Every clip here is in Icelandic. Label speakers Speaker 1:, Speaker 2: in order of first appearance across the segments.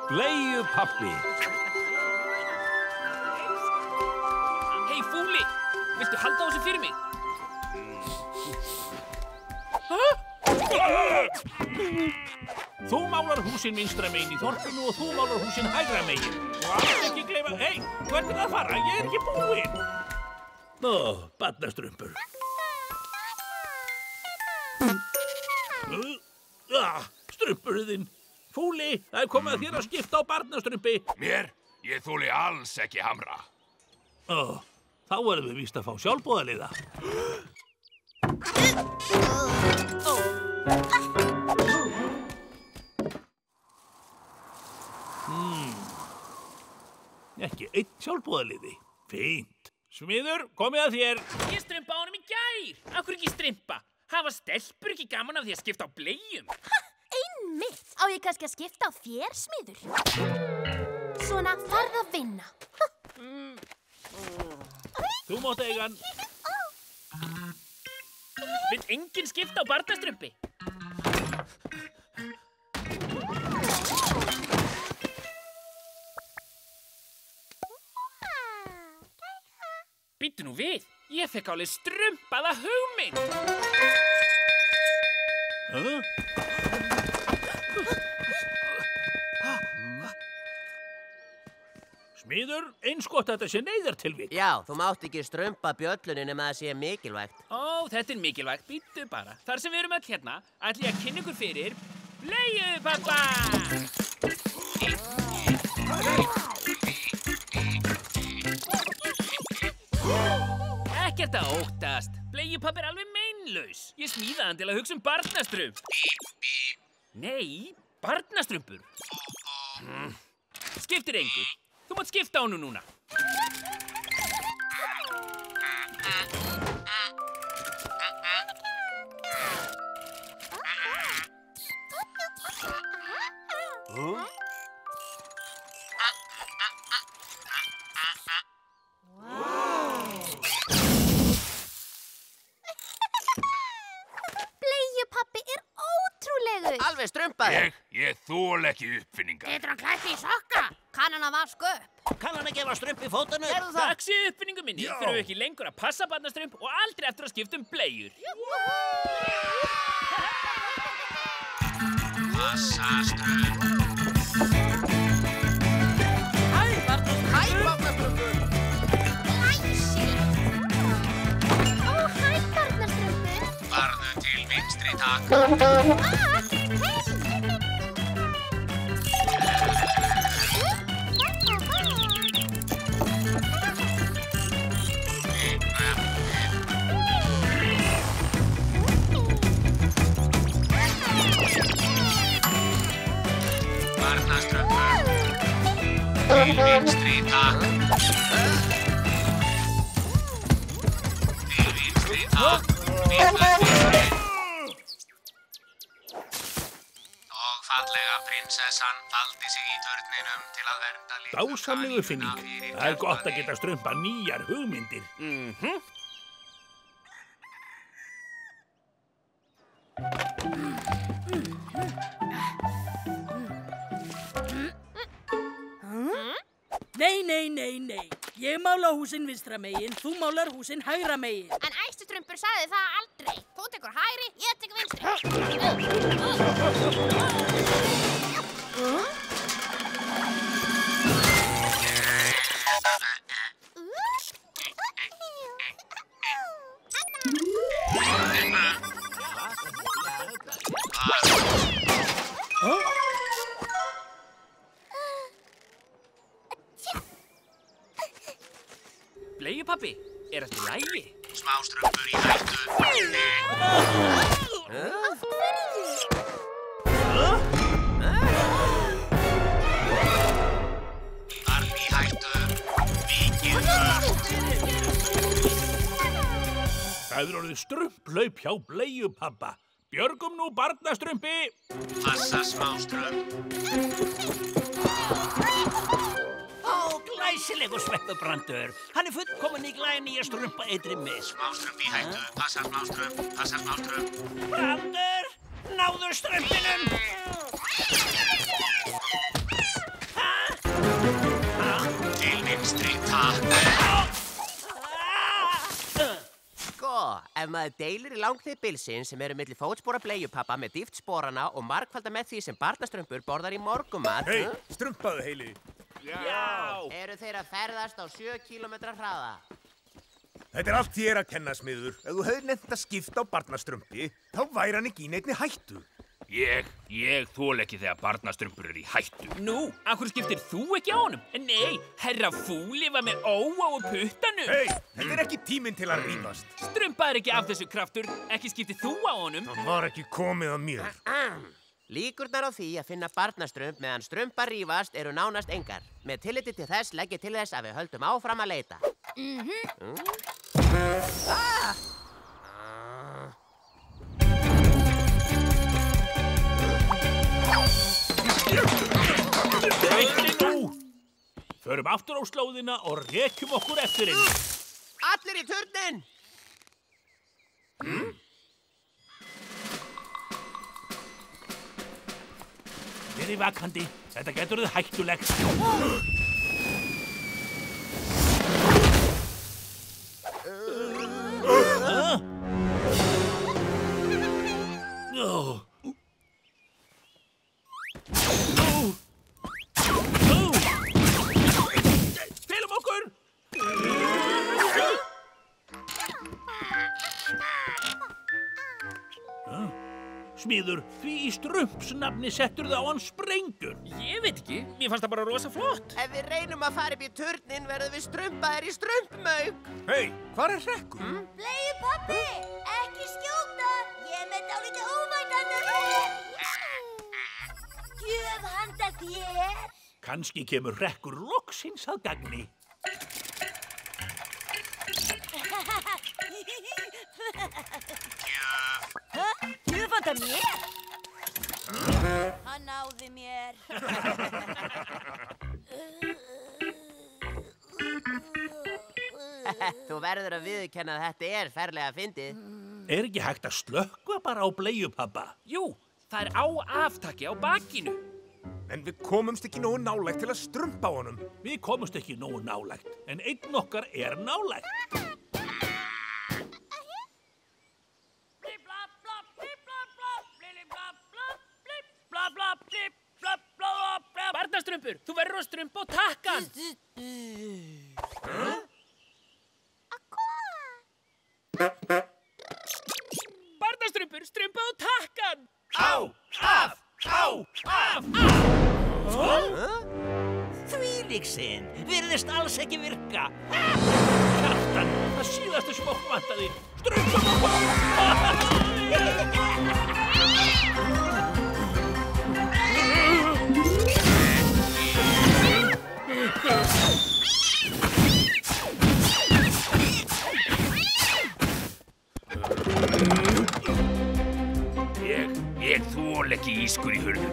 Speaker 1: Bleiupappi.
Speaker 2: Hei, Fúli! Viltu halda á þessu fyrir mig?
Speaker 1: Þú málar húsin vinstra megin í þorpinu og þú málar húsin hægra megin. Og alls ekki gleyma... Hei, hvert er það að fara? Ég er ekki búinn. Ó, barnastrumpur. Strumpurðinn. Fúli, það er komið að þér að skipta á barnastrumpi.
Speaker 3: Mér? Ég þoli alls ekki hamra.
Speaker 1: Ó, þá verðum við víst að fá sjálfboðaliða. Ekki einn sjálfboðaliði. Fínt. Smiður, komið að þér.
Speaker 2: Ég strumpa á honum í gær. Af hverju ekki strumpa? Hafa stelpur ekki gaman af því að skipta á bleium?
Speaker 4: Einmitt. Á ég kannski að skipta á þér, Smiður? Svona, farðu að vinna.
Speaker 1: Þú mátt eiga hann.
Speaker 2: Vill enginn skipta á barnastrumpi? Bíddu nú við. Ég fekk alveg strumpaða hugmynd.
Speaker 1: Smiður, eins gott að þetta sé neyðartilvik.
Speaker 5: Já, þú mátt ekki strumpa bjöllunni nema það sé mikilvægt.
Speaker 2: Ó, þetta er mikilvægt. Bíddu bara. Þar sem við erum öll hérna, ætla ég að kynna ykkur fyrir Bleiupappa! Ekkert að óttast. Bleiupappi er alveg meinlaus. Ég smíðaði hann til að hugsa um barnastrump. Nei, barnastrumpur. Skiptir engu. Þú mátt skipta á honum núna.
Speaker 4: Bleiupappi er ótrúlegur.
Speaker 5: Alveg strumpaður.
Speaker 3: Ég þoli ekki uppfinningar.
Speaker 4: Getur hann klætt í sokka? Kann hann að vaska upp?
Speaker 5: Kann hann að gefa strump í fótunum?
Speaker 4: Gerðu það?
Speaker 2: Takk sé uppfinningu minni. Þurfum við ekki lengur að passa barnastrump og aldrei eftir að skipta um bleiur.
Speaker 3: Passa strump.
Speaker 5: Hæ, barnastrumpur.
Speaker 4: Ó, hæ, barnastrumpur.
Speaker 3: Farðu til vinstri, takk. Barnastrumpur. Til vinstri, takk. Til vinstri, takk. Vinstri. Og fallega prinsessan faldi sig í turninum til að vernda litlu
Speaker 1: Dásamlegu finning. Það er gott að geta strumpa nýjar hugmyndir.
Speaker 6: Nei. Ég mála húsin vinstra megin, þú málar húsin hægra megin.
Speaker 4: En æstustrumpur sagði það aldrei. Þú tekur hægri, ég tekur vinstri.
Speaker 2: Bleiupappi, er þetta í lagi?
Speaker 3: Smástrumpur í hættu. Barn í hættu. Vikið
Speaker 1: Það hefur orðið strumphlaup hjá bleiupabba. Björgum nú barnastrumpi.
Speaker 3: Passa smáströmp.
Speaker 7: Ó, glæsilegur sveppubrandur. Hann fullkominn í glænýja strumpaeitri með.
Speaker 3: Smáströmp í hættu. Passa smáströmp. Passa smáströmp.
Speaker 7: Brandur, náðu strumpinum.
Speaker 3: Til vinstri, takk.
Speaker 5: Sko, ef maður deilir í langhlið bilsins sem eru milli fótspora bleiupappa með dýft sporana og margfalda með því sem barnastrumpur borðar í morgumat.
Speaker 8: Hei, strumpaðu heili.
Speaker 2: Já.
Speaker 5: Eru þeir að ferðast á 7 kílómetra hraða?
Speaker 8: Þetta er allt þér að kenna, Smiður. Ef þú hefðir nefnt að skipta á barnastrumpi, þá væri hann ekki í neinni hættu.
Speaker 1: Ég þól ekki þegar barnastrumpur í hættu.
Speaker 2: Nú, af hverju skiptir þú ekki á honum? Nei, herra Fúli var með óa og puttanum.
Speaker 8: Hei, þetta er ekki tíminn til að rífast.
Speaker 2: Strumpaður ekki af þessu kraftur, ekki skiptir þú á honum.
Speaker 8: Það var ekki komið að mér.
Speaker 5: Líkurnar á því að finna barnastrump meðan strumpar rífast eru nánast engar. Með tilliti til þess legg ég til þess að við höldum áfram að leita.
Speaker 1: Veitti nú! Förum aftur á slóðina og rekjum okkur eftir henni.
Speaker 5: Allir í turninn!
Speaker 1: Verið vakandi, þetta getur þið hættulegt. Felum okkur! Smiður, því í strumpsnafni settur það á hann sprengjur.
Speaker 2: Ég veit ekki, mér fannst það bara rosa flott.
Speaker 5: Ef við reynum að fara upp í turnin verðum við strumpaðir í strumpmauk.
Speaker 8: Hei, hvar er Hrekkur?
Speaker 4: Bleiupabbi, ekki skjóta. Ég er með dálítið óvæntan gjöf handa þér.
Speaker 1: Kannski kemur Hrekkur loksins að gagni.
Speaker 4: Gjöf handa mér? Hann náði mér.
Speaker 5: Þú verður að viðurkenna að þetta er ferlega fyndið.
Speaker 1: Er ekki hægt að slökkva bara á bleiupabba?
Speaker 2: Jú, það er á aftaki á bakinu.
Speaker 8: En við komumst ekki nógu nálægt til að strumpa á honum.
Speaker 1: Við komumst ekki nógu nálægt, en einn okkar er nálægt.
Speaker 2: Barnastrumpur, þú verður að strumpa á takkan. Barnastrumpur, strumpa á takkan.
Speaker 1: Á, af, á, af,
Speaker 7: Þvílíksinn, virðist alls ekki virka.
Speaker 1: Kjartan, það síðasta sem okkur vantaði. Strumpum okkur!
Speaker 2: Ég þól ekki ískur í hurðum.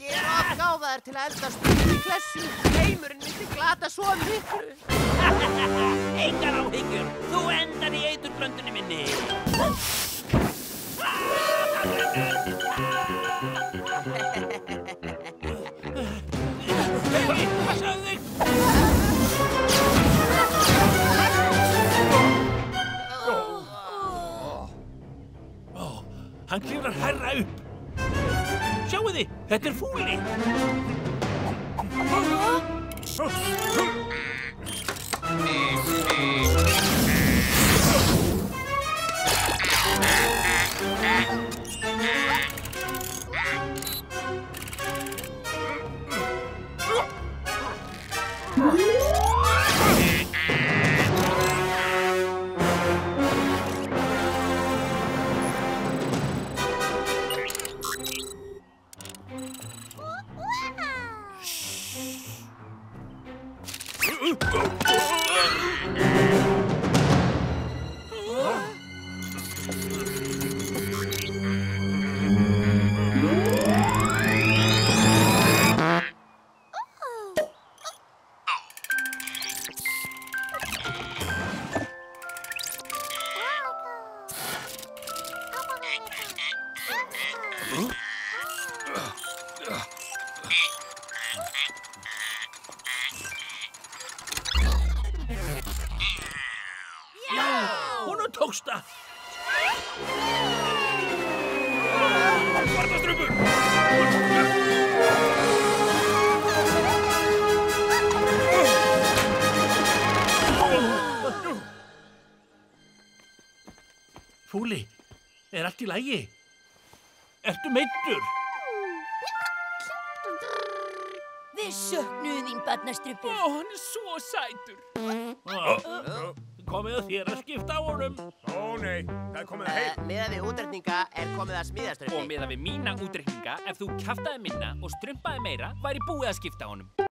Speaker 5: Ég er ofgáfaður til að eldast í klessu. Heimurinn myndi glata svo miklu.
Speaker 7: Engar áhyggjur, þú endar í eiturblöndunni minni.
Speaker 1: Passaðu þig! Hann klifrar hærra upp. Sjáu þið, þetta er Fúli. Honum tókst það. Barnastrumpur! Fúli, er allt í lagi? Ertu meiddur?
Speaker 4: Við söknuðum þín, barnastrumpur.
Speaker 2: Ó, hann er svo sætur.
Speaker 1: Komið að þér að skipta á honum.
Speaker 8: Ó nei, það er komið að heim.
Speaker 5: Miðað við útreikninga er komið að smíðastrumpi.
Speaker 2: Og miðað við mína útreikninga, ef þú kjaftaði minna og strumpaði meira, væri búið að skipta honum.